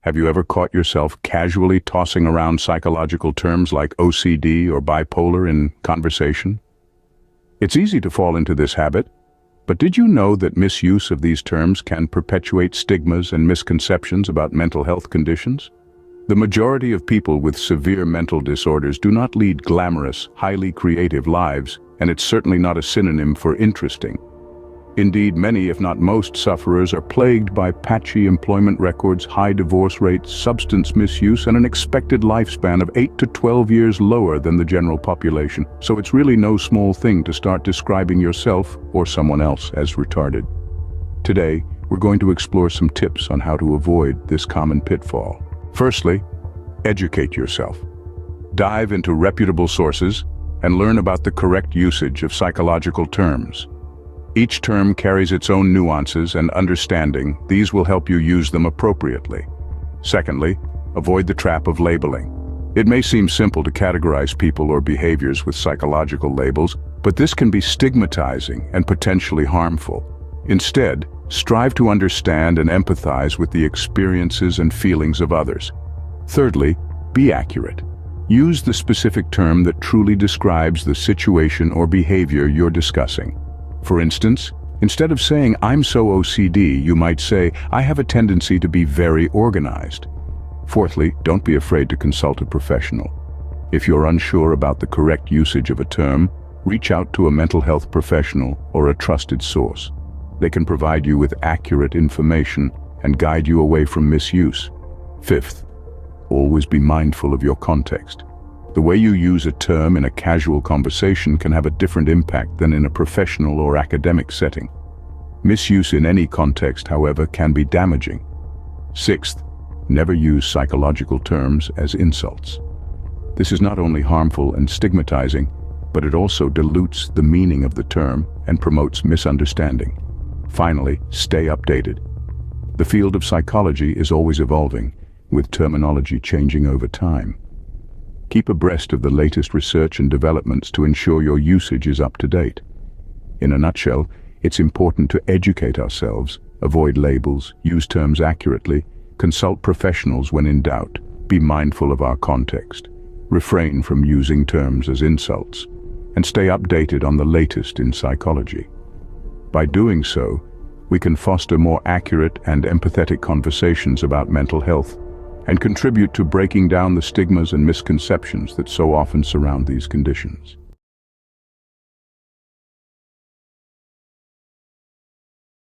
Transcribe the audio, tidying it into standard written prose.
Have you ever caught yourself casually tossing around psychological terms like OCD or bipolar in conversation? It's easy to fall into this habit, but did you know that misuse of these terms can perpetuate stigmas and misconceptions about mental health conditions? The majority of people with severe mental disorders do not lead glamorous, highly creative lives, and it's certainly not a synonym for interesting. Indeed, many, if not most, sufferers are plagued by patchy employment records, high divorce rates, substance misuse, and an expected lifespan of 8 to 12 years lower than the general population. So it's really no small thing to start describing yourself or someone else as retarded. Today, we're going to explore some tips on how to avoid this common pitfall. Firstly, educate yourself. Dive into reputable sources and learn about the correct usage of psychological terms. Each term carries its own nuances and understanding. These will help you use them appropriately. Secondly, avoid the trap of labeling. It may seem simple to categorize people or behaviors with psychological labels, but this can be stigmatizing and potentially harmful. Instead, strive to understand and empathize with the experiences and feelings of others. Thirdly, be accurate. Use the specific term that truly describes the situation or behavior you're discussing. For instance, instead of saying, "I'm so OCD," you might say, "I have a tendency to be very organized." Fourthly, don't be afraid to consult a professional. If you're unsure about the correct usage of a term, reach out to a mental health professional or a trusted source. They can provide you with accurate information and guide you away from misuse. Fifth, always be mindful of your context. The way you use a term in a casual conversation can have a different impact than in a professional or academic setting. Misuse in any context, however, can be damaging. Sixth, never use psychological terms as insults. This is not only harmful and stigmatizing, but it also dilutes the meaning of the term and promotes misunderstanding. Finally, stay updated. The field of psychology is always evolving, with terminology changing over time. Keep abreast of the latest research and developments to ensure your usage is up to date. In a nutshell, it's important to educate ourselves, avoid labels, use terms accurately, consult professionals when in doubt, be mindful of our context, refrain from using terms as insults, and stay updated on the latest in psychology. By doing so, we can foster more accurate and empathetic conversations about mental health and contribute to breaking down the stigmas and misconceptions that so often surround these conditions.